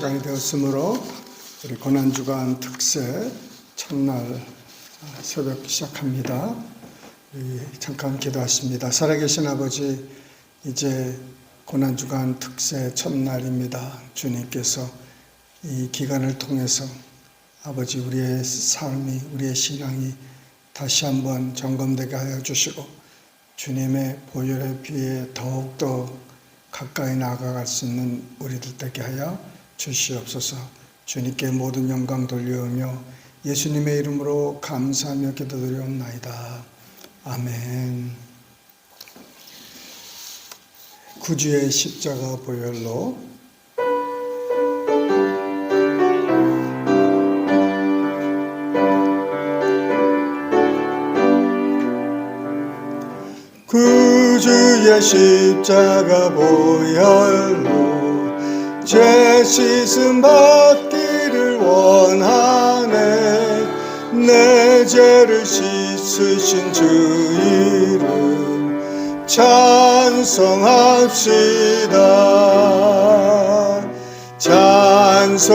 시간이 되었으므로 우리 고난주간 특세 첫날 새벽 시작합니다. 잠깐 기도하십니다. 살아계신 아버지, 이제 고난주간 특세 첫날입니다. 주님께서 이 기간을 통해서 아버지, 우리의 삶이, 우리의 신앙이 다시 한번 점검되게 하여 주시고 주님의 보혈의 피에 더욱더 가까이 나아갈 수 있는 우리들 되게 하여 주시옵소서. 주님께 모든 영광 돌려오며 예수님의 이름으로 감사하며 기도드리옵나이다. 아멘. 구주의 십자가 보혈로 구주의 십자가 보혈로 죄 씻음 받기를 원하네. 내 죄를 씻으신 주 이름 찬송합시다. 찬송합시다.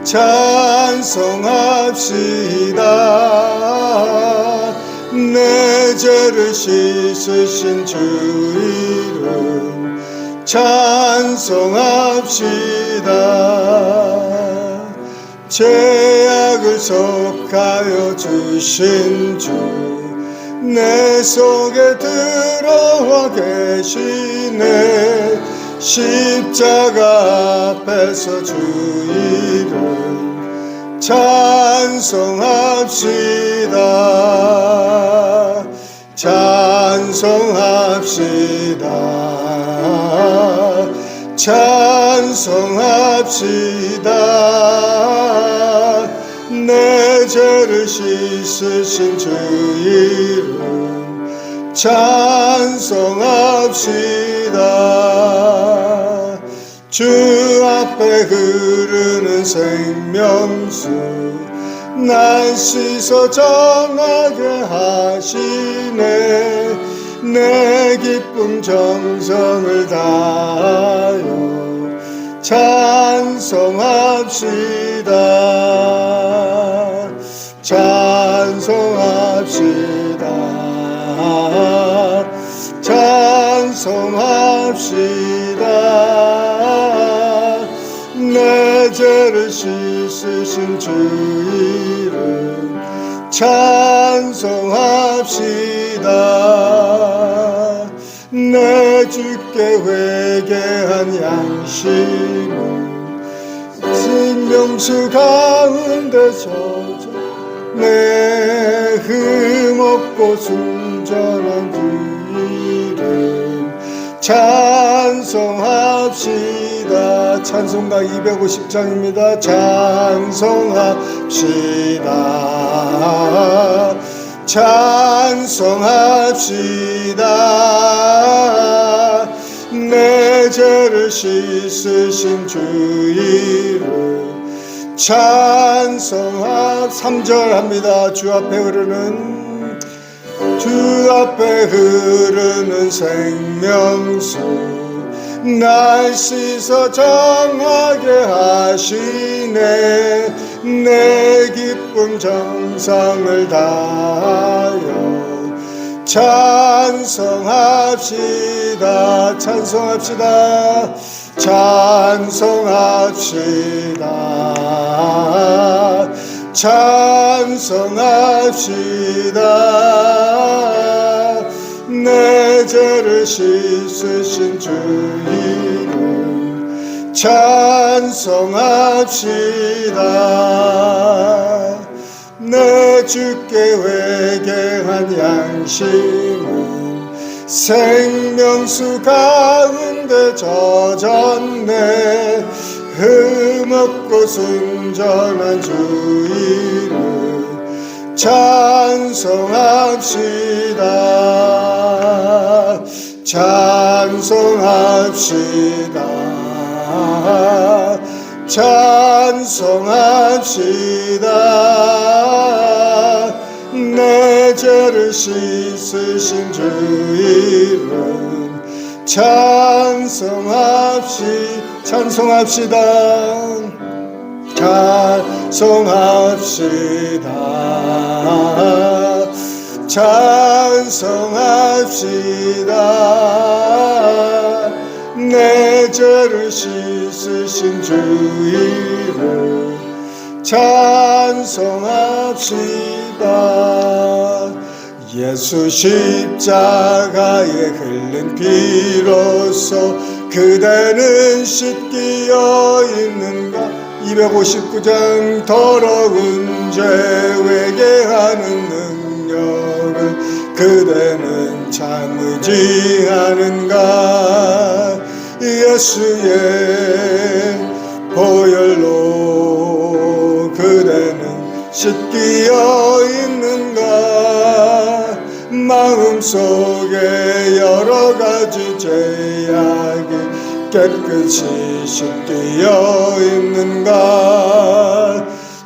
찬송합시다. 내 죄를 씻으신 주 이름 찬송합시다. 죄악을 속하여 주신 주 내 속에 들어와 계시네. 십자가 앞에서 주 이름 찬송합시다. 찬송합시다. 찬송합시다. 내 죄를 씻으신 주 이름 찬송합시다. 주 앞에 흐르는 생명수 날 씻어 정하게 하시네. 내 기쁨 정성을 다하여 찬송합시다. 찬송합시다. 찬송합시다. 내 죄를 씻으신 주 이름 찬송합시다. 내 주께 회개한 양심은 생명수 가운데 젖어 내 흠없고 순전한 주 이름 찬송합시다. 찬송가 250장입니다. 찬송합시다. 찬송합시다. 내 죄를 씻으신 주 이름 찬송합 3절 합니다. 주 앞에 흐르는 생명수 날 씻어 정하게 하시네. 내 기쁨 정성을 다하여 찬송합시다. 찬송합시다. 찬송합시다. 찬송합시다. 내 죄를 씻으신 주 이름 찬송합시다. 내 주께 회개한 양심은 생명수 가운데 젖었네. 흠없고 순전한 주 이름 찬송합시다. 찬송합시다. 찬송합시다. 내 죄를 씻으신 주 이름 찬송합시다. 내 죄를 씻으신 주 이름 찬송합시다. 예수 십자가에 흘린 피로써 그대는 씻기어 있는가. 259장 더러운 죄 회개하는 능력을 그대는 참으지 않은가. 예수의 보혈로 그대는 씻기어 있는가. 마음속에 여러가지 죄악이 깨끗이 씻기어 있는가.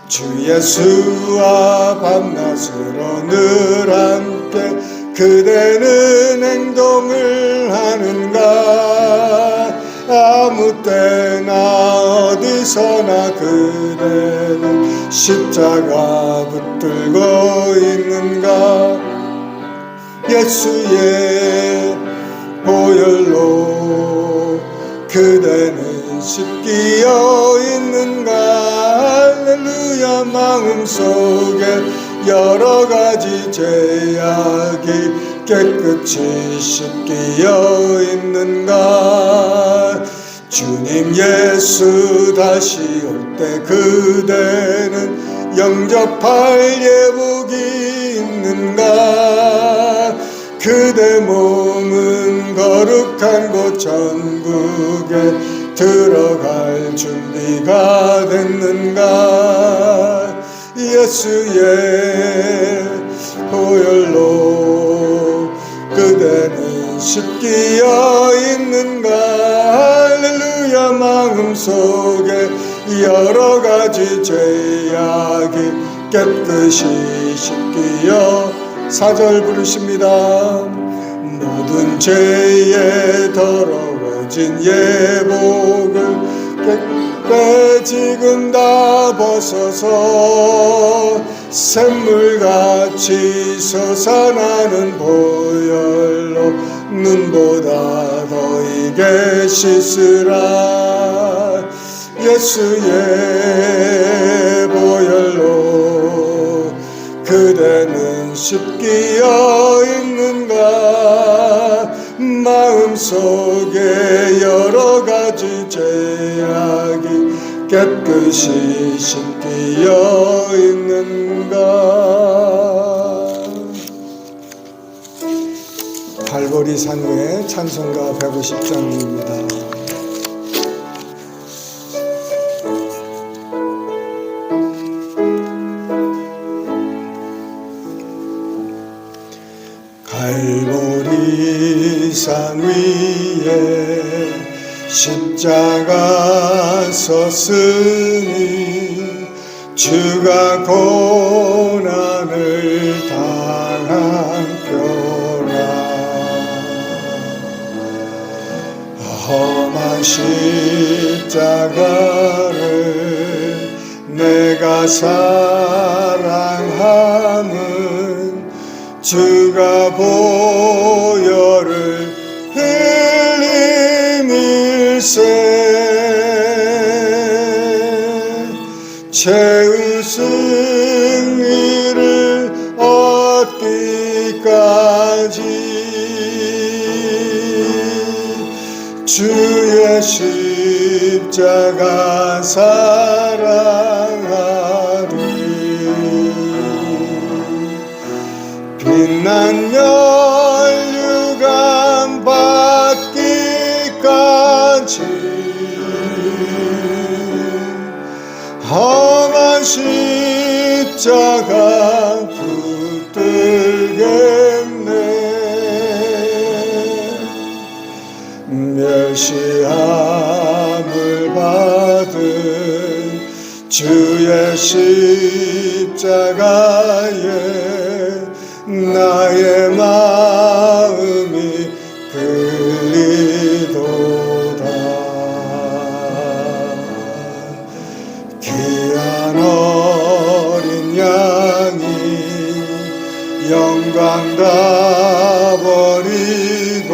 주 예수와 밤낮으로 늘 함께 그대는 행동을 하는가. 아무 때나 어디서나 그대는 십자가 붙들고 있는가. 예수의 보혈로 그대는 씻기어 있는가. 할렐루야. 마음속에 여러가지 죄악이 깨끗이 씻기어 있는가. 주님 예수 다시 올 때 그대는 영접할 예복이 있는가. 그대 몸은 거룩한 곳 천국에 들어갈 준비가 됐는가. 예수의 보혈로 그대는 씻기어 있는가. 할렐루야. 마음속에 여러가지 죄악이 깨끗이 씻기어 4절 부르십니다. 모든 죄에 더러워진 예복을 지금 다 벗어서 샘물같이 솟아나는 보혈로 눈보다 더 이게 씻으라. 예수의 보혈로 그대는 씻기어 있는가. 마음속에 여러가지 죄악이 깨끗이 씻기어 있는가. 갈보리 산후의 찬송가 150장입니다. 갈보리 산 위에 십자가 섰으니 주가 고난을 당한 표라. 험한 십자가를 내가 사랑함은 주가 보혈을 흘림일세. 최후 승리를 얻기까지 주의 십자가 사랑하리. 빛난 면류관 받기까지 험한 십자가 붙들겠네. 멸시함을 받은 주의 십자가에 나의 마음이 끌리 영광 다 버리고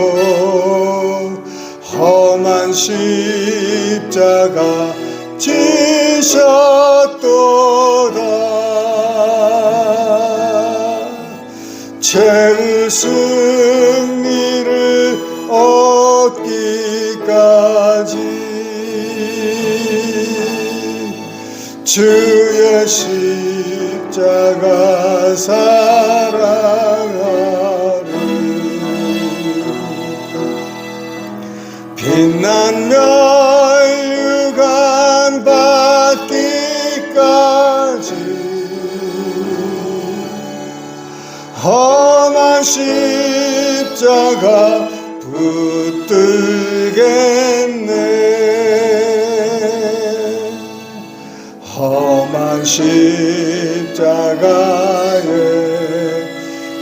험한 십자가 지셨도다. 최후 승리를 얻기까지 주의 십자가 사랑하리. 빛난 멸류관 받기까지 험한 십자가 붙들겠네. 험한 십자가에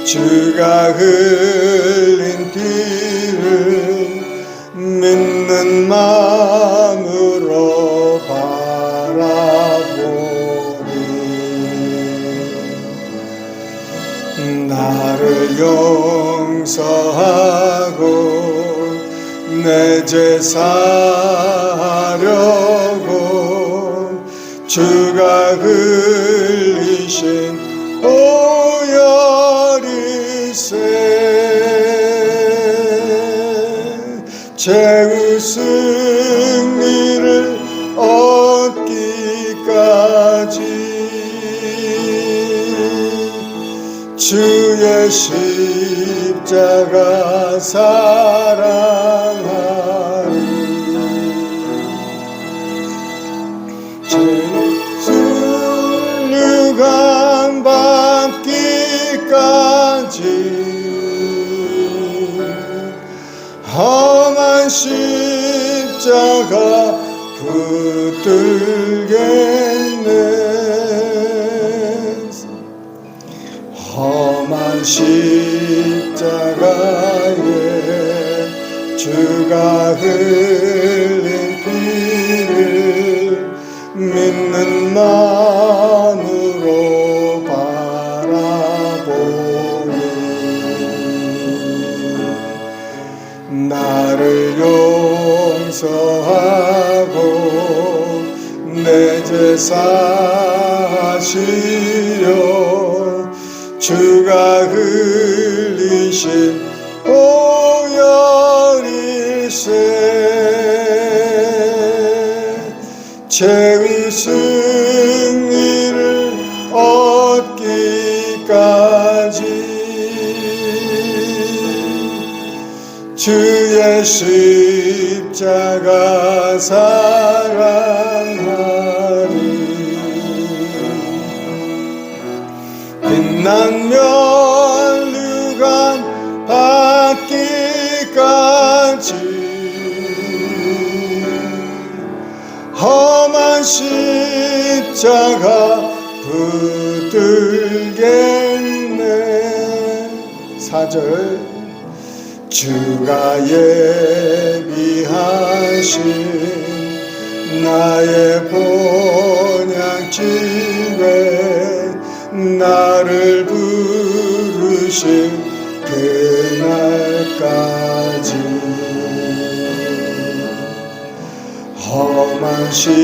주가 흘린 피를 믿는 마음으로 바라보니 나를 용서하고 내 제사하려고 주가 흘리신 보혈이세. 최후 승리를 얻기까지 주의 십자가 사랑하리. 멸류관 받기까지 험한 십자가 붙들겠네. 험한 십자가에 주가 흘린 피를 믿는 마음으로 바라보니 나를 용서하고 내 제사하시려 주가 흘리신 보혈이세. 최후 승리를 얻기까지 주의 십자가 사랑하리. 빛난 멸류관 받기까지 험한 십자가 붙들겠네. 4절 주가 예비하신 나의 본향집에 나를 부르신 그날까지 험한 십자가를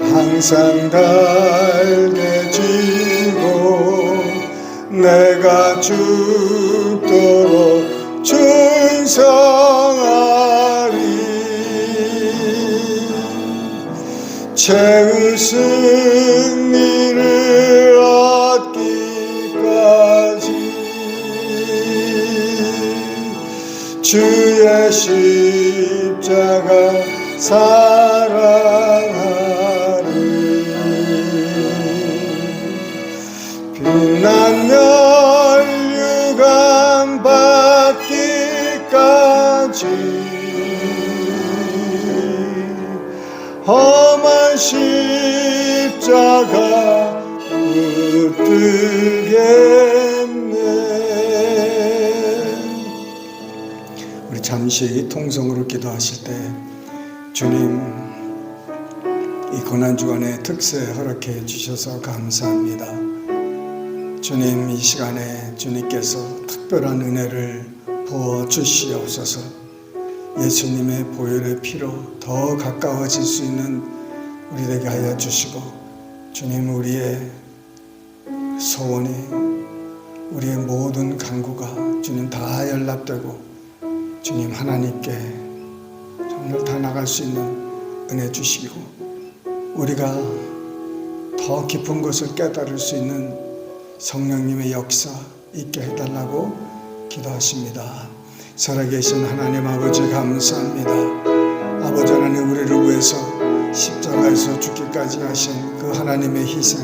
항상 달게 지고 내가 죽도록 충성하리. 최후 승리를 얻기까지 주의 십자가 사랑하리. 빛난 멸류관 받기까지 험한 십자가 붙들겠네. 우리 잠시 통성으로 기도하실 때 주님 이 고난주간의 특세 허락해 주셔서 감사합니다. 주님, 이 시간에 주님께서 특별한 은혜를 부어 주시옵소서. 예수님의 보혈의 피로 더 가까워질 수 있는 우리 되게 하여 주시고, 주님, 우리의 소원이, 우리의 모든 간구가 주님 다 연락되고 주님 하나님께 정말 다 나갈 수 있는 은혜 주시고, 우리가 더 깊은 것을 깨달을 수 있는 성령님의 역사 있게 해달라고 기도하십니다. 살아계신 하나님 아버지, 감사합니다. 아버지 하나님, 우리를 위해서 십자가에서 죽기까지 하신 그 하나님의 희생,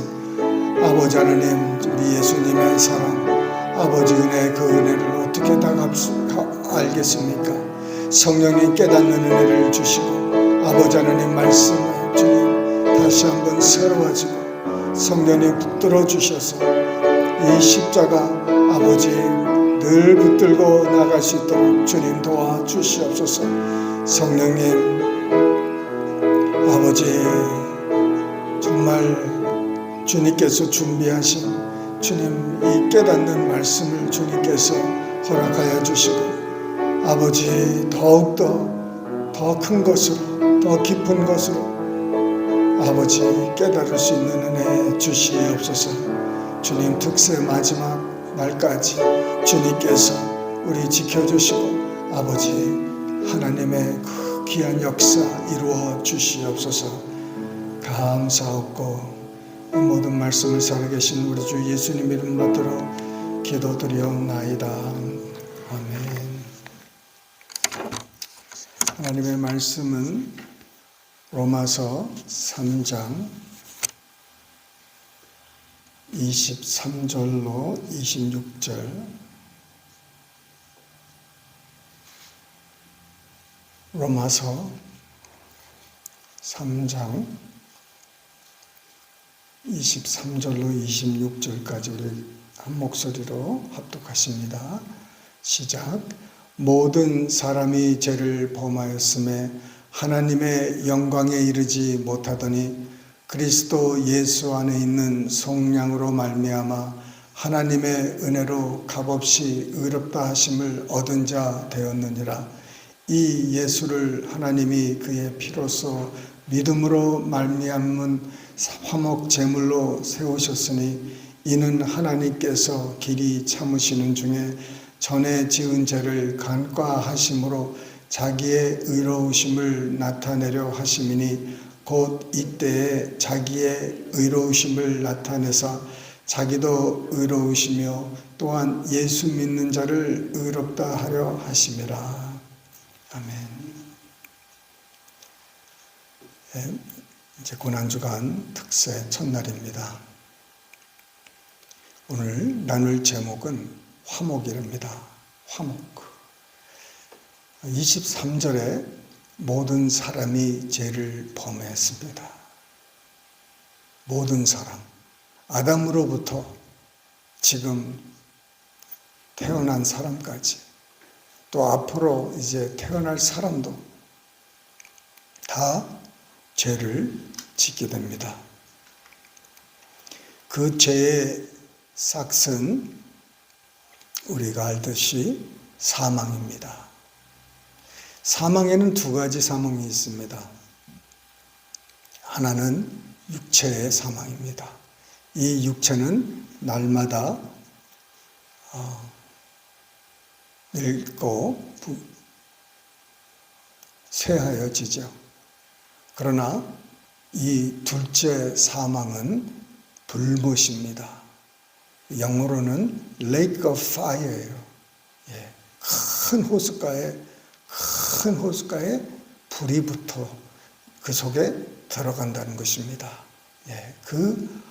아버지 하나님, 우리 예수님의 사랑, 아버지 은혜의 그 은혜를 어떻게 다 알겠습니까? 성령님 깨닫는 은혜를 주시고, 아버지 하나님 말씀을 주님 다시 한번 새로워지고, 성령님 붙들어 주셔서 이 십자가 아버지 늘 붙들고 나갈 수 있도록 주님 도와주시옵소서. 성령님 아버지, 정말 주님께서 준비하신 주님 이 깨닫는 말씀을 주님께서 허락하여 주시고, 아버지 더욱더 더 큰 것으로, 더 깊은 것으로 아버지 깨달을 수 있는 은혜 주시옵소서. 주님, 특세 마지막 날까지 주님께서 우리 지켜주시고 아버지 하나님의 그 귀한 역사 이루어 주시옵소서. 감사하고 이 모든 말씀을 살아계신 우리 주 예수님 이름 받들어 기도드리옵나이다. 아멘. 하나님의 말씀은 로마서 3장 23절로 26절, 로마서 3장 23절로 26절까지 우리 한 목소리로 합독하십니다. 시작. 모든 사람이 죄를 범하였음에 하나님의 영광에 이르지 못하더니 그리스도 예수 안에 있는 속량으로 말미암아 하나님의 은혜로 값없이 의롭다 하심을 얻은 자 되었느니라. 이 예수를 하나님이 그의 피로써 믿음으로 말미암은 화목 제물로 세우셨으니 이는 하나님께서 길이 참으시는 중에 전에 지은 죄를 간과하심으로 자기의 의로우심을 나타내려 하심이니 곧 이때에 자기의 의로우심을 나타내사 자기도 의로우시며 또한 예수 믿는 자를 의롭다 하려 하심이라. 아멘. 네, 이제 고난주간 특세 첫날입니다. 오늘 나눌 제목은 화목이랍니다. 화목. 23절에 모든 사람이 죄를 범했습니다. 모든 사람, 아담으로부터 지금 태어난 사람까지, 또 앞으로 이제 태어날 사람도 다 죄를 짓게 됩니다. 그 죄의 싹은 우리가 알듯이 사망입니다. 사망에는 두 가지 사망이 있습니다. 하나는 육체의 사망입니다. 이 육체는 날마다 늙고 쇠하여지죠. 그러나 이 둘째 사망은 불못입니다. 영어로는 Lake of Fire예요. 큰 호숫가에 불이 붙어 그 속에 들어간다는 것입니다. 그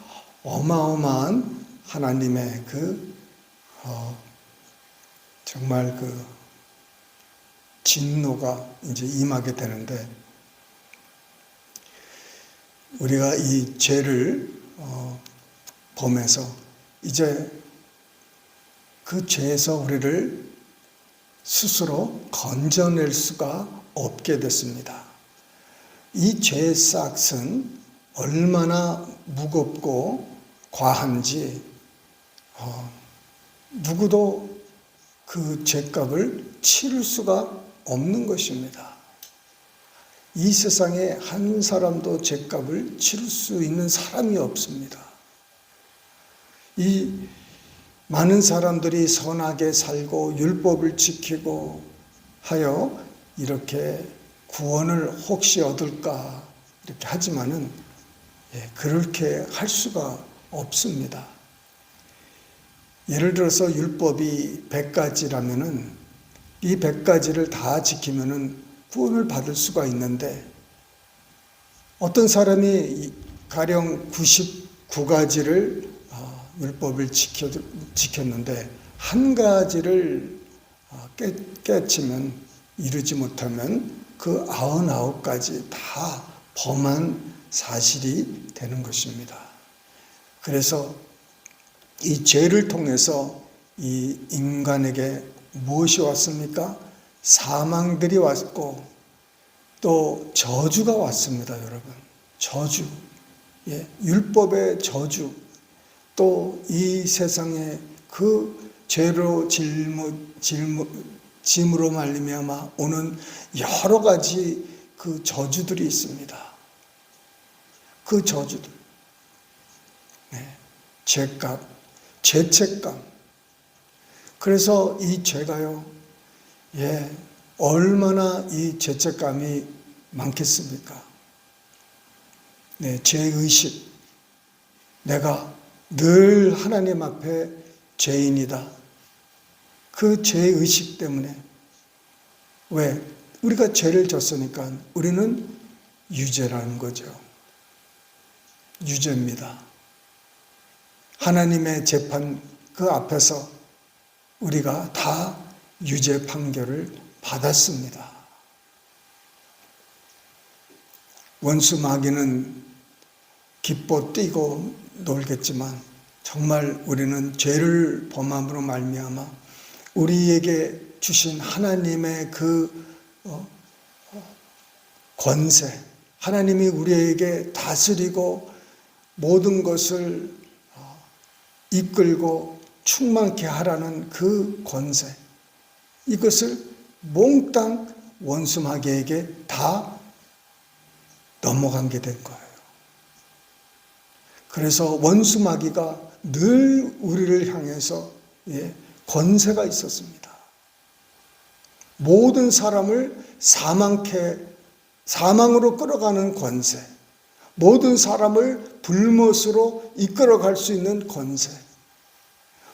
어마어마한 하나님의 정말 진노가 이제 임하게 되는데, 우리가 이 죄를 범해서 이제 그 죄에서 우리를 스스로 건져낼 수가 없게 됐습니다. 이 죄의 싹은 얼마나 무겁고 과한지 누구도 그 죄값을 치를 수가 없는 것입니다. 이 세상에 한 사람도 죄값을 치를 수 있는 사람이 없습니다. 이 많은 사람들이 선하게 살고 율법을 지키고 하여 이렇게 구원을 혹시 얻을까 이렇게 하지만은 그렇게 할 수가 없습니다. 예를 들어서 율법이 100가지라면은 이 100가지를 다 지키면은 구원을 받을 수가 있는데 어떤 사람이 가령 99가지를 율법을 지켰는데 한 가지를 깨치면 이루지 못하면 그 99가지 다 범한 사실이 되는 것입니다. 그래서 이 죄를 통해서 이 인간에게 무엇이 왔습니까? 사망들이 왔고 또 저주가 왔습니다, 여러분. 저주, 율법의 저주, 또 이 세상에 그 죄로 짐으로 말미암아 오는 여러 가지 그 저주들이 있습니다. 그 저주들, 죄값, 죄책감. 그래서 이 죄가요, 얼마나 이 죄책감이 많겠습니까? 죄의식. 내가 늘 하나님 앞에 죄인이다. 그 죄의식 때문에. 왜? 우리가 죄를 졌으니까 우리는 유죄라는 거죠. 유죄입니다. 하나님의 재판 그 앞에서 우리가 다 유죄 판결을 받았습니다. 원수 마귀는 기뻐 뛰고 놀겠지만 정말 우리는 죄를 범함으로 말미암아 우리에게 주신 하나님의 그 권세, 하나님이 우리에게 다스리고 모든 것을 이끌고 충만케 하라는 그 권세, 이것을 몽땅 원수 마귀에게 다 넘어간 게 된 거예요. 그래서 원수 마귀가 늘 우리를 향해서 권세가 있었습니다. 모든 사람을 사망으로 끌어가는 권세, 모든 사람을 불못으로 이끌어갈 수 있는 권세,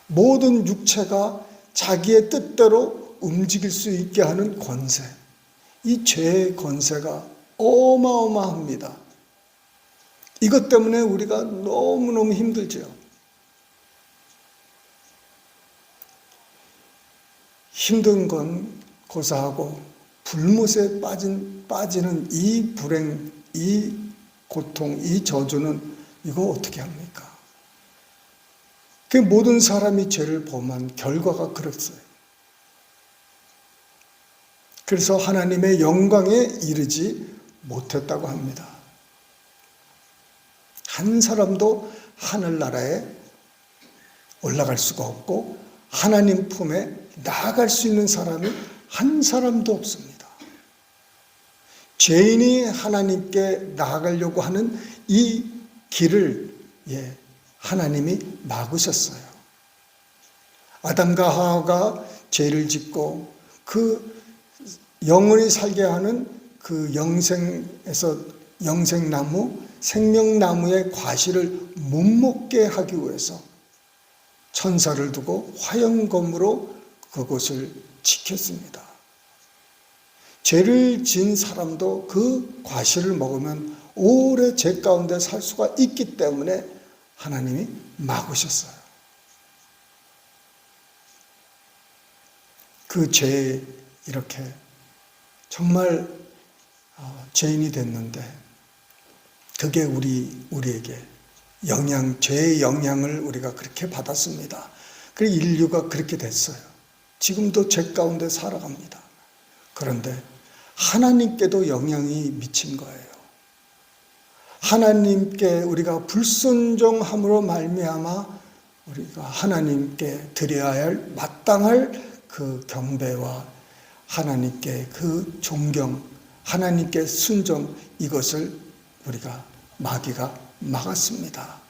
모든 육체가 자기의 뜻대로 움직일 수 있게 하는 권세, 이 죄의 권세가 어마어마합니다. 이것 때문에 우리가 너무너무 힘들죠. 힘든 건 고사하고 불못에 빠지는 이 불행, 이 고통, 이 저주는 이거 어떻게 합니까? 그 모든 사람이 죄를 범한 결과가 그렇어요. 그래서 하나님의 영광에 이르지 못했다고 합니다. 한 사람도 하늘나라에 올라갈 수가 없고 하나님 품에 나아갈 수 있는 사람이 한 사람도 없습니다. 죄인이 하나님께 나아가려고 하는 이 길을 하나님이 막으셨어요. 아담과 하와가 죄를 짓고 그 영원히 살게 하는 그 영생나무, 생명나무의 과실을 못 먹게 하기 위해서 천사를 두고 화영검으로 그곳을 지켰습니다. 죄를 지은 사람도 그 과실을 먹으면 오래 죄 가운데 살 수가 있기 때문에 하나님이 막으셨어요. 그 죄에 이렇게 정말 죄인이 됐는데 그게 우리에게 죄의 영향을 우리가 그렇게 받았습니다. 그리고 인류가 그렇게 됐어요. 지금도 죄 가운데 살아갑니다. 그런데 하나님께도 영향이 미친 거예요. 하나님께 우리가 불순종함으로 말미암아 우리가 하나님께 드려야 할 마땅할 그 경배와 하나님께 그 존경, 하나님께 순종, 이것을 우리가 마귀가 막았습니다.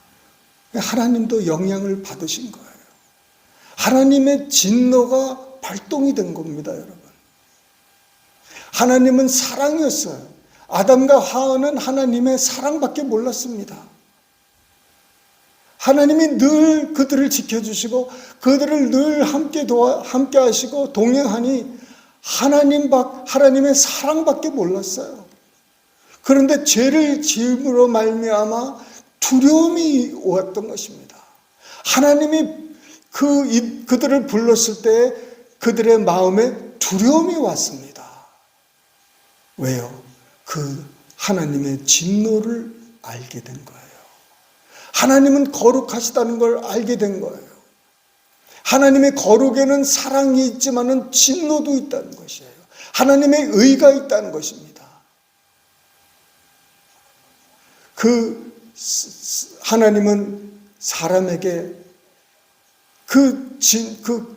하나님도 영향을 받으신 거예요. 하나님의 진노가 발동이 된 겁니다, 여러분. 하나님은 사랑이었어요. 아담과 하와는 하나님의 사랑밖에 몰랐습니다. 하나님이 늘 그들을 지켜주시고 그들을 늘 함께 하시고 동행하니 하나님의 사랑밖에 몰랐어요. 그런데 죄를 지음으로 말미암아 두려움이 왔던 것입니다. 하나님이 그들을 불렀을 때 그들의 마음에 두려움이 왔습니다. 왜요? 그 하나님의 진노를 알게 된 거예요. 하나님은 거룩하시다는 걸 알게 된 거예요. 하나님의 거룩에는 사랑이 있지만은 진노도 있다는 것이에요. 하나님의 의가 있다는 것입니다. 하나님은 사람에게 그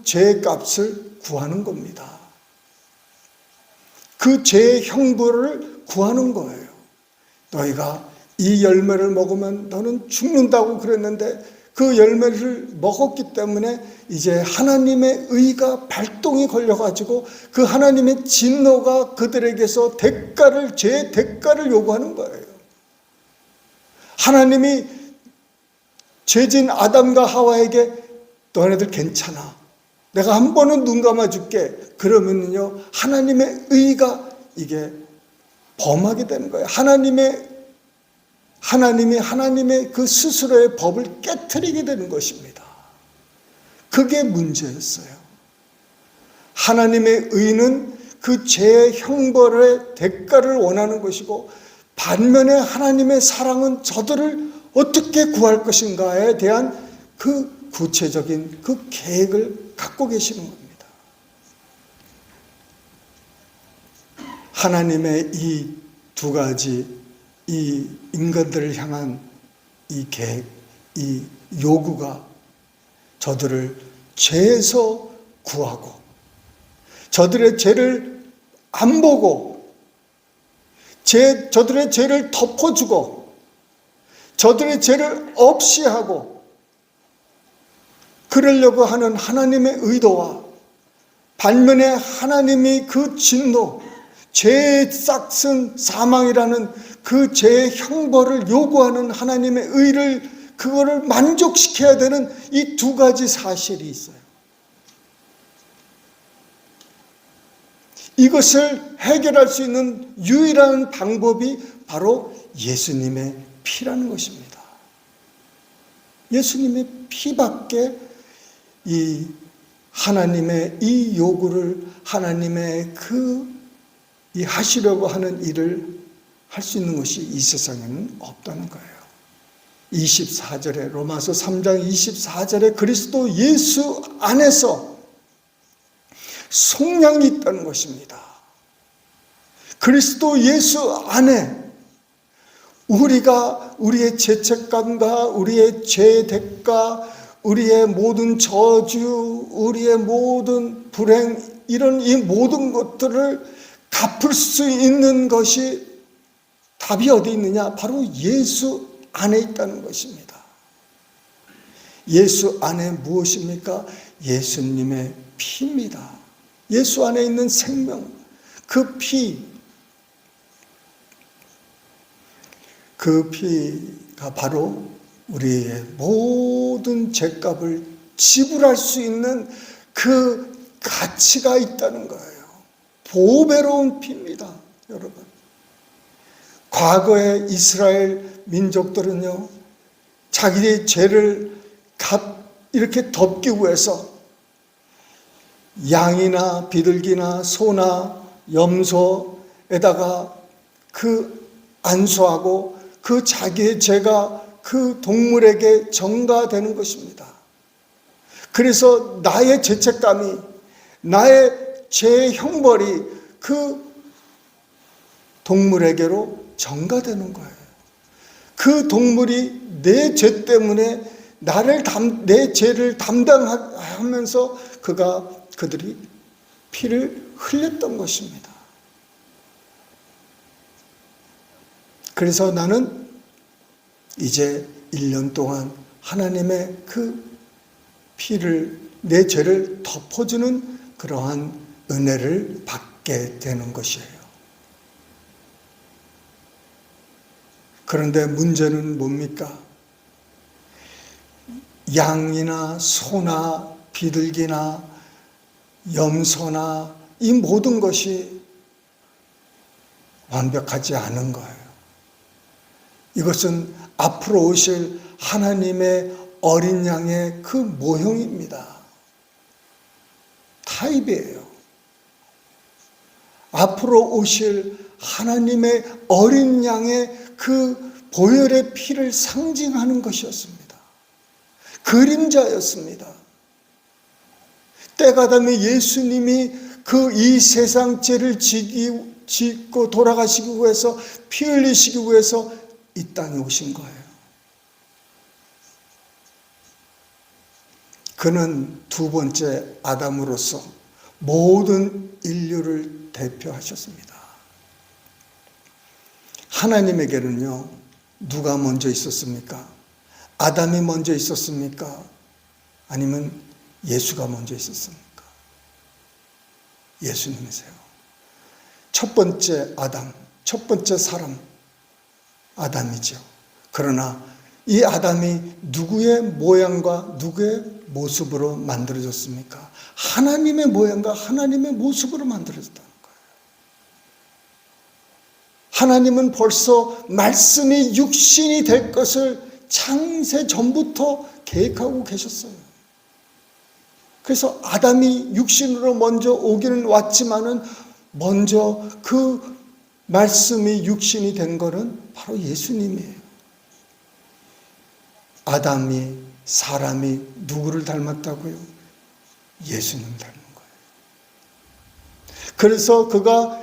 죄의 값을 구하는 겁니다. 그 죄의 형벌을 구하는 거예요. 너희가 이 열매를 먹으면 너는 죽는다고 그랬는데 그 열매를 먹었기 때문에 이제 하나님의 의가 발동이 걸려가지고 그 하나님의 진노가 그들에게서 죄의 대가를 요구하는 거예요. 하나님이 죄진 아담과 하와에게 너네들 괜찮아, 내가 한 번은 눈 감아줄게, 그러면요 하나님의 의가 이게 범하게 되는 거예요. 하나님의 그 스스로의 법을 깨트리게 되는 것입니다. 그게 문제였어요. 하나님의 의는 그 죄의 형벌의 대가를 원하는 것이고, 반면에 하나님의 사랑은 저들을 어떻게 구할 것인가에 대한 그 구체적인 그 계획을 갖고 계시는 겁니다. 하나님의 이 두 가지, 이 인간들을 향한 이 계획, 이 요구가 저들을 죄에서 구하고, 저들의 죄를 안 보고, 저들의 죄를 덮어주고, 저들의 죄를 없이 하고, 그러려고 하는 하나님의 의도와 반면에 하나님이 그 진노, 죄의 싹슨 사망이라는 그 죄의 형벌을 요구하는 하나님의 의를, 그거를 만족시켜야 되는 이 두 가지 사실이 있어요. 이것을 해결할 수 있는 유일한 방법이 바로 예수님의 피라는 것입니다. 예수님의 피밖에 이 하나님의 이 요구를, 하나님의 이 하시려고 하는 일을 할 수 있는 것이 이 세상에는 없다는 거예요. 24절에, 로마서 3장 24절에 그리스도 예수 안에서 속량이 있다는 것입니다. 그리스도 예수 안에 우리의 죄책감과 우리의 죄의 대가, 우리의 모든 저주, 우리의 모든 불행, 이런 이 모든 것들을 갚을 수 있는 것이, 답이 어디 있느냐? 바로 예수 안에 있다는 것입니다. 예수 안에 무엇입니까? 예수님의 피입니다. 예수 안에 있는 생명, 그 피가 바로 우리의 모든 죄값을 지불할 수 있는 그 가치가 있다는 거예요. 보배로운 피입니다, 여러분. 과거의 이스라엘 민족들은요, 자기의 죄를 이렇게 덮기 위해서 양이나 비둘기나 소나 염소에다가 안수하고 그 자기의 죄가 그 동물에게 전가되는 것입니다. 그래서 나의 죄책감이, 나의 죄의 형벌이 그 동물에게로 전가되는 거예요. 그 동물이 내 죄 때문에 내 죄를 담당하면서 그들이 피를 흘렸던 것입니다. 그래서 나는 이제 1년 동안 하나님의 그 피를, 내 죄를 덮어주는 그러한 은혜를 받게 되는 것이에요. 그런데 문제는 뭡니까? 양이나 소나 비둘기나 염소나 이 모든 것이 완벽하지 않은 거예요. 이것은 앞으로 오실 하나님의 어린 양의 그 모형입니다. 타입이에요. 앞으로 오실 하나님의 어린 양의 그 보혈의 피를 상징하는 것이었습니다. 그림자였습니다. 때가 되면 예수님이 그 이 세상 죄를 짓고 돌아가시기 위해서, 피 흘리시기 위해서 이 땅에 오신 거예요. 그는 두 번째 아담으로서 모든 인류를 대표하셨습니다. 하나님에게는요, 누가 먼저 있었습니까? 아담이 먼저 있었습니까? 아니면 예수가 먼저 있었습니까? 예수님이세요. 첫 번째 아담, 첫 번째 사람, 아담이죠. 그러나 이 아담이 누구의 모양과 누구의 모습으로 만들어졌습니까? 하나님의 모양과 하나님의 모습으로 만들어졌다는 거예요. 하나님은 벌써 말씀이 육신이 될 것을 창세 전부터 계획하고 계셨어요. 그래서 아담이 육신으로 먼저 오기는 왔지만은 먼저 그 말씀이 육신이 된 것은 바로 예수님이에요. 아담이, 사람이 누구를 닮았다고요? 예수님을 닮은 거예요. 그래서 그가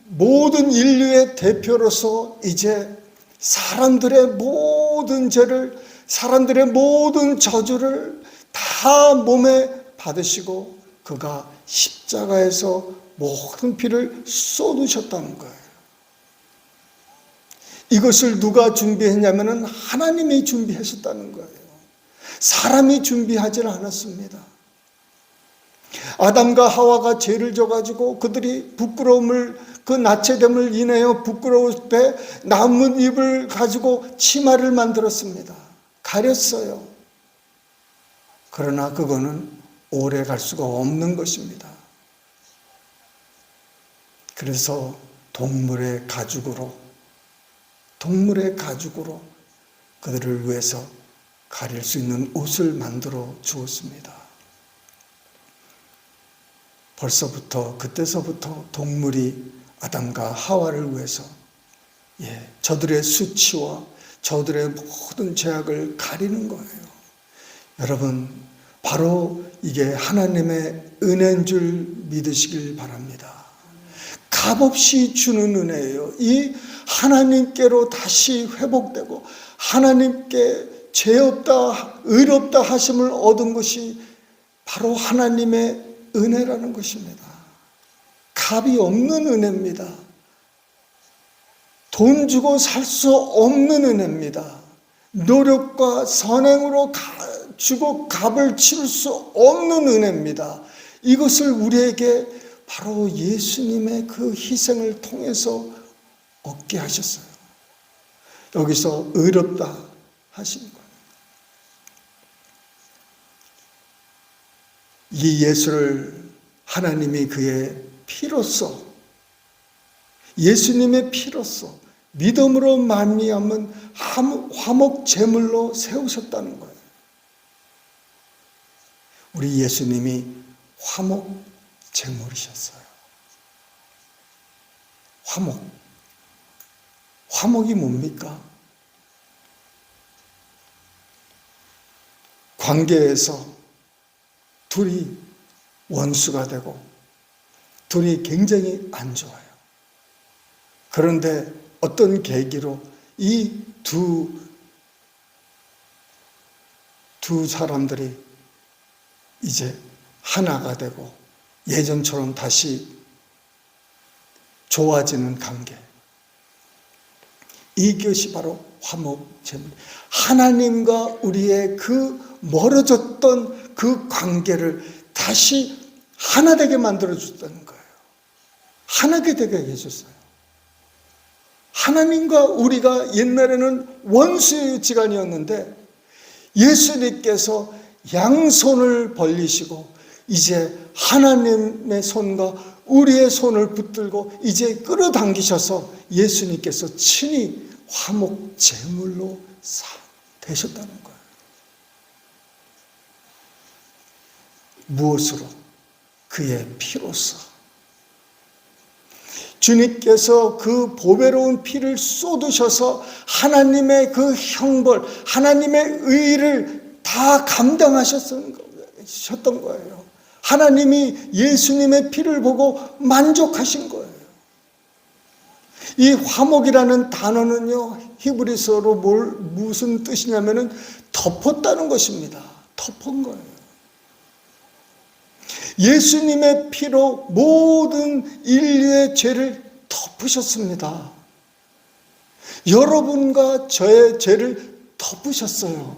모든 인류의 대표로서 이제 사람들의 모든 죄를, 사람들의 모든 저주를 다 몸에 받으시고 그가 십자가에서 모든 피를 쏟으셨다는 거예요. 이것을 누가 준비했냐면 하나님이 준비하셨다는 거예요. 사람이 준비하지는 않았습니다. 아담과 하와가 죄를 져가지고 그들이 부끄러움을, 그 나체됨을 인하여 부끄러울 때 나뭇잎을 가지고 치마를 만들었습니다. 가렸어요. 그러나 그거는 오래 갈 수가 없는 것입니다. 그래서 동물의 가죽으로 그들을 위해서 가릴 수 있는 옷을 만들어 주었습니다. 그때서부터 동물이 아담과 하와를 위해서 저들의 수치와 저들의 모든 죄악을 가리는 거예요. 여러분, 바로 이게 하나님의 은혜인 줄 믿으시길 바랍니다. 값없이 주는 은혜예요. 이 하나님께로 다시 회복되고 하나님께 죄 없다, 의롭다 하심을 얻은 것이 바로 하나님의 은혜라는 것입니다. 값이 없는 은혜입니다. 돈 주고 살 수 없는 은혜입니다. 노력과 선행으로 주고 값을 치를 수 없는 은혜입니다. 이것을 우리에게 바로 예수님의 그 희생을 통해서 얻게 하셨어요. 여기서 의롭다 하신 거예요. 이 예수를 하나님이 그의 피로써, 예수님의 피로써 믿음으로 말미암은 화목 제물로 세우셨다는 거예요. 우리 예수님이 화목 제물이셨어요. 화목이 뭡니까? 관계에서 둘이 원수가 되고 둘이 굉장히 안 좋아요. 그런데 어떤 계기로 이 두 두 사람들이 이제 하나가 되고 예전처럼 다시 좋아지는 관계. 이것이 바로 화목제물. 하나님과 우리의 그 멀어졌던 그 관계를 다시 하나 되게 만들어줬다는 거예요. 하나게 되게 해줬어요. 하나님과 우리가 옛날에는 원수의 지간이었는데 예수님께서 양손을 벌리시고 이제 하나님의 손과 우리의 손을 붙들고 이제 끌어당기셔서 예수님께서 친히 화목 제물로 되셨다는 거예요. 무엇으로? 그의 피로써. 주님께서 그 보배로운 피를 쏟으셔서 하나님의 그 형벌, 하나님의 의를 다 감당하셨던 거예요. 하나님이 예수님의 피를 보고 만족하신 거예요. 이 화목이라는 단어는요, 히브리서로 무슨 뜻이냐면은 덮었다는 것입니다. 덮은 거예요. 예수님의 피로 모든 인류의 죄를 덮으셨습니다. 여러분과 저의 죄를 덮으셨어요.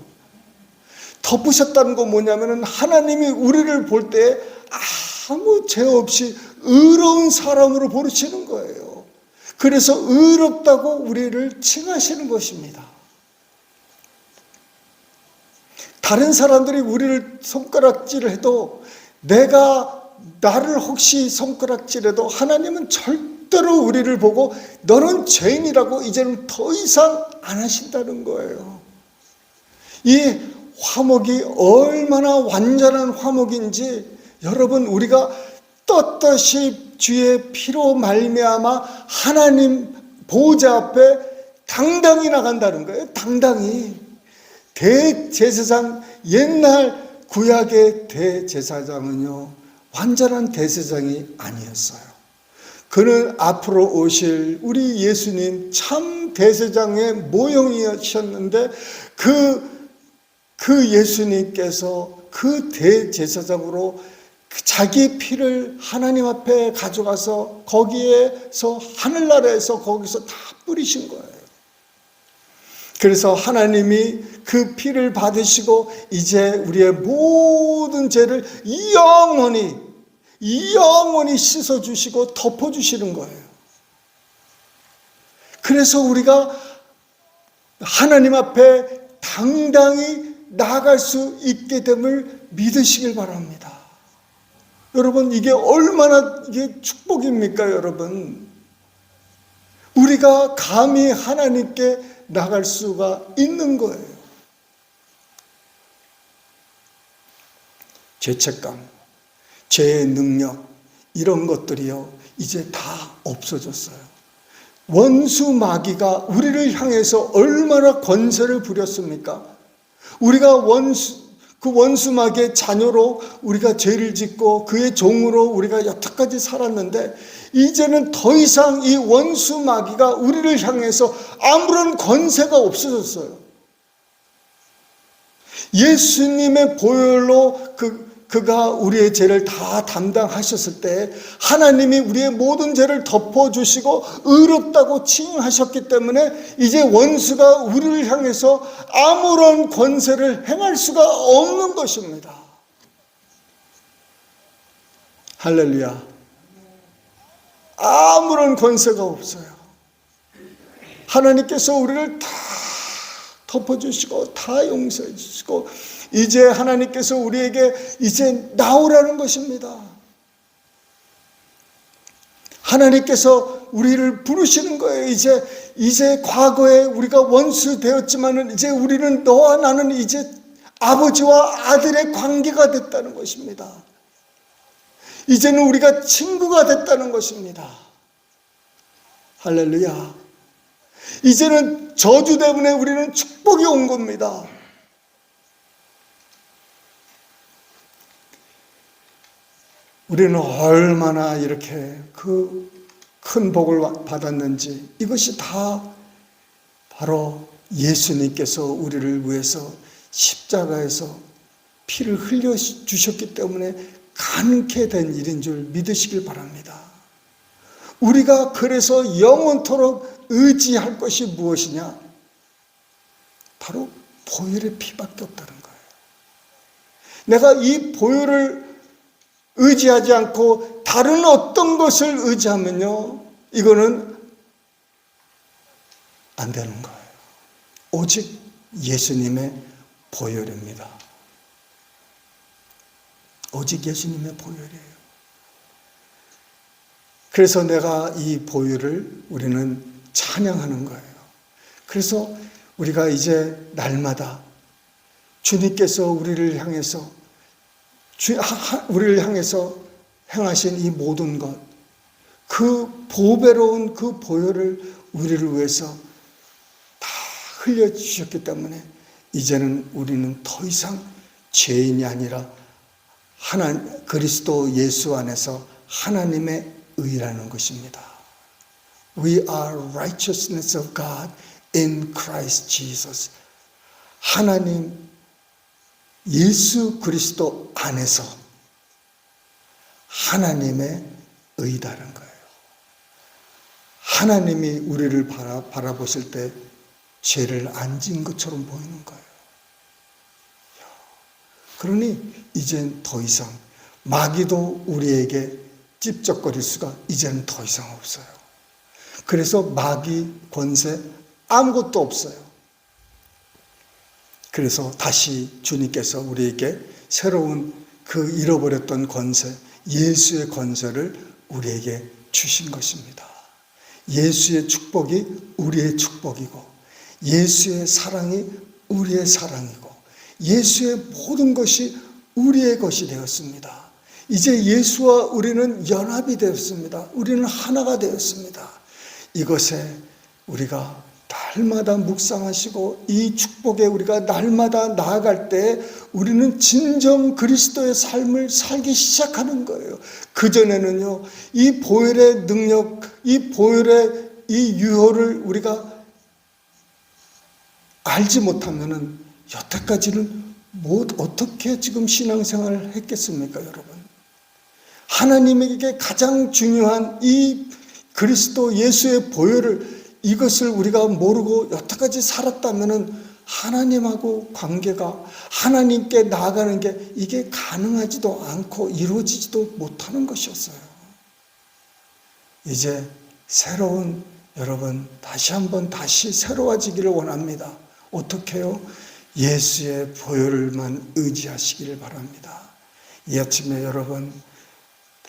덮으셨다는 건 뭐냐면은 하나님이 우리를 볼 때 아무 죄 없이 의로운 사람으로 보시는 거예요. 그래서 의롭다고 우리를 칭하시는 것입니다. 다른 사람들이 우리를 손가락질을 해도 나를 혹시 손가락질해도 하나님은 절대로 우리를 보고 너는 죄인이라고 이제는 더 이상 안 하신다는 거예요. 이 화목이 얼마나 완전한 화목인지 여러분, 우리가 떳떳이 주의 피로 말미암아 하나님 보좌 앞에 당당히 나간다는 거예요. 당당히. 대제사장, 옛날 구약의 대제사장은요, 완전한 대제사장이 아니었어요. 그는 앞으로 오실 우리 예수님 참 대제사장의 모형이셨는데 그 예수님께서 그 대제사장으로 자기 피를 하나님 앞에 가져가서 거기에서 하늘나라에서 거기서 다 뿌리신 거예요. 그래서 하나님이 그 피를 받으시고 이제 우리의 모든 죄를 영원히 씻어주시고 덮어주시는 거예요. 그래서 우리가 하나님 앞에 당당히 나아갈 수 있게 됨을 믿으시길 바랍니다. 여러분, 이게 얼마나 축복입니까, 여러분? 우리가 감히 하나님께 나갈 수가 있는 거예요. 죄책감, 죄의 능력, 이런 것들이요, 이제 다 없어졌어요. 원수 마귀가 우리를 향해서 얼마나 권세를 부렸습니까? 우리가 그 원수 마귀의 자녀로 우리가 죄를 짓고 그의 종으로 우리가 여태까지 살았는데 이제는 더 이상 이 원수 마귀가 우리를 향해서 아무런 권세가 없어졌어요. 예수님의 보혈로 그가 우리의 죄를 다 담당하셨을 때 하나님이 우리의 모든 죄를 덮어주시고 의롭다고 칭하셨기 때문에 이제 원수가 우리를 향해서 아무런 권세를 행할 수가 없는 것입니다. 할렐루야. 아무런 권세가 없어요. 하나님께서 우리를 다 덮어주시고 다 용서해 주시고 이제 하나님께서 우리에게 이제 나오라는 것입니다. 하나님께서 우리를 부르시는 거예요. 이제 과거에 우리가 원수 되었지만은 이제 우리는 너와 나는 이제 아버지와 아들의 관계가 됐다는 것입니다. 이제는 우리가 친구가 됐다는 것입니다. 할렐루야. 이제는 저주 때문에 우리는 축복이 온 겁니다. 우리는 얼마나 이렇게 그 큰 복을 받았는지 이것이 다 바로 예수님께서 우리를 위해서 십자가에서 피를 흘려주셨기 때문에 가능케 된 일인 줄 믿으시길 바랍니다. 우리가 그래서 영원토록 의지할 것이 무엇이냐? 바로 보혈의 피밖에 없다는 거예요. 내가 이 보혈을 의지하지 않고 다른 어떤 것을 의지하면요, 이거는 안 되는 거예요. 오직 예수님의 보혈입니다. 오직 예수님의 보혈이에요. 그래서 내가 이 보혈을 우리는 찬양하는 거예요. 그래서 우리가 이제 날마다 주님께서 우리를 향해서 행하신 이 모든 것, 그 보배로운 그 보혈을 우리를 위해서 다 흘려주셨기 때문에 이제는 우리는 더 이상 죄인이 아니라 그리스도 예수 안에서 하나님의 의라는 것입니다. We are righteousness of God in Christ Jesus. 하나님 예수 그리스도 안에서 하나님의 의다는 거예요. 하나님이 우리를 바라보실 때 죄를 안 지은 것처럼 보이는 거예요. 그러니 이젠 더 이상 마귀도 우리에게 찝쩍거릴 수가 이제는 더 이상 없어요. 그래서 마귀 권세 아무것도 없어요. 그래서 다시 주님께서 우리에게 새로운 그 잃어버렸던 권세, 예수의 권세를 우리에게 주신 것입니다. 예수의 축복이 우리의 축복이고, 예수의 사랑이 우리의 사랑이고, 예수의 모든 것이 우리의 것이 되었습니다. 이제 예수와 우리는 연합이 되었습니다. 우리는 하나가 되었습니다. 이것에 우리가 날마다 묵상하시고 이 축복에 우리가 날마다 나아갈 때 우리는 진정 그리스도의 삶을 살기 시작하는 거예요. 그전에는요, 이 보혈의 능력, 이 보혈의 이 유효를 우리가 알지 못하면은 여태까지는 어떻게 지금 신앙생활을 했겠습니까, 여러분? 하나님에게 가장 중요한 이 그리스도 예수의 보혈을, 이것을 우리가 모르고 여태까지 살았다면은 하나님하고 관계가, 하나님께 나아가는 게 이게 가능하지도 않고 이루어지지도 못하는 것이었어요. 이제 새로운, 여러분 다시 한번 다시 새로워지기를 원합니다. 어떻게 해요? 예수의 보혈만 의지하시기를 바랍니다. 이 아침에 여러분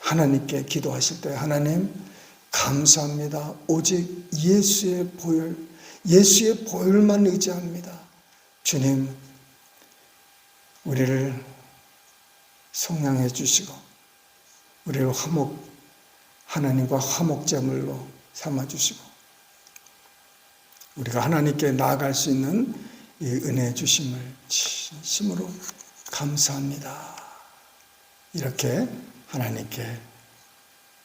하나님께 기도하실 때, 하나님 감사합니다. 오직 예수의 보혈, 예수의 보혈만 의지합니다. 주님, 우리를 속량해 주시고 우리를 하나님과 화목제물로 삼아 주시고 우리가 하나님께 나아갈 수 있는 이 은혜 주심을 진심으로 감사합니다. 이렇게 하나님께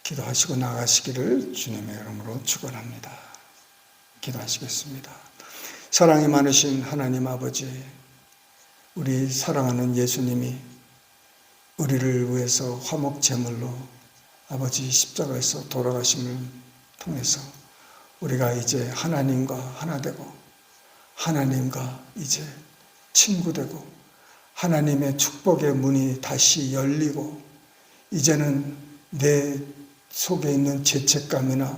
기도하시고 나가시기를 주님의 이름으로 축원합니다. 기도하시겠습니다. 사랑이 많으신 하나님 아버지, 우리 사랑하는 예수님이 우리를 위해서 화목제물로 아버지 십자가에서 돌아가심을 통해서 우리가 이제 하나님과 하나 되고 하나님과 이제 친구 되고 하나님의 축복의 문이 다시 열리고 이제는 내 속에 있는 죄책감이나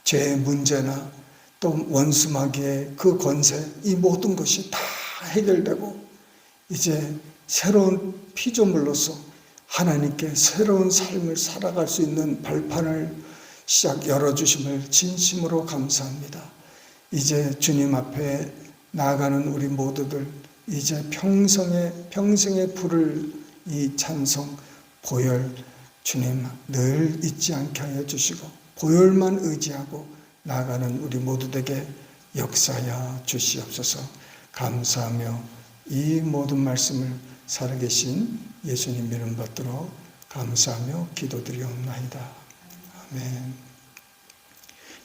죄의 문제나 또 원수마귀의 그 권세, 이 모든 것이 다 해결되고 이제 새로운 피조물로서 하나님께 새로운 삶을 살아갈 수 있는 발판을 열어주심을 진심으로 감사합니다. 이제 주님 앞에 나아가는 우리 모두들 이제 평생의 부를 이 찬송, 보혈 주님 늘 잊지 않게 하여 주시고 보혈만 의지하고 나아가는 우리 모두에게 역사하여 주시옵소서. 감사하며 이 모든 말씀을 살아계신 예수님 이름 받들어 감사하며 기도드리옵나이다. 아멘.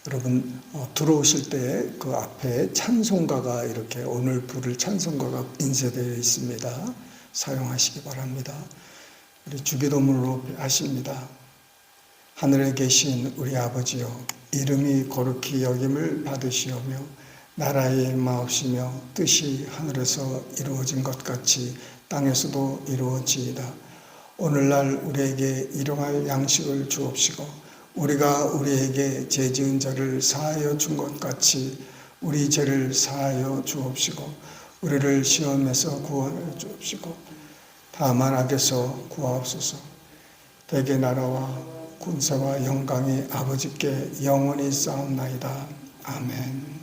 여러분 들어오실 때 그 앞에 찬송가가 이렇게 오늘 부를 찬송가가 인쇄되어 있습니다. 사용하시기 바랍니다. 우리 주기도문으로 하십니다. 하늘에 계신 우리 아버지여, 이름이 거룩히 여김을 받으시오며 나라의 임하옵시며 뜻이 하늘에서 이루어진 것 같이 땅에서도 이루어지이다. 오늘날 우리에게 일용할 양식을 주옵시고 우리가 우리에게 죄 지은 자를 사하여 준 것 같이 우리 죄를 사하여 주옵시고 우리를 시험에서 구원하여 주옵시고 다만 악에서 구하옵소서. 대개 나라와 군사와 영광이 아버지께 영원히 쌓옵나이다. 아멘.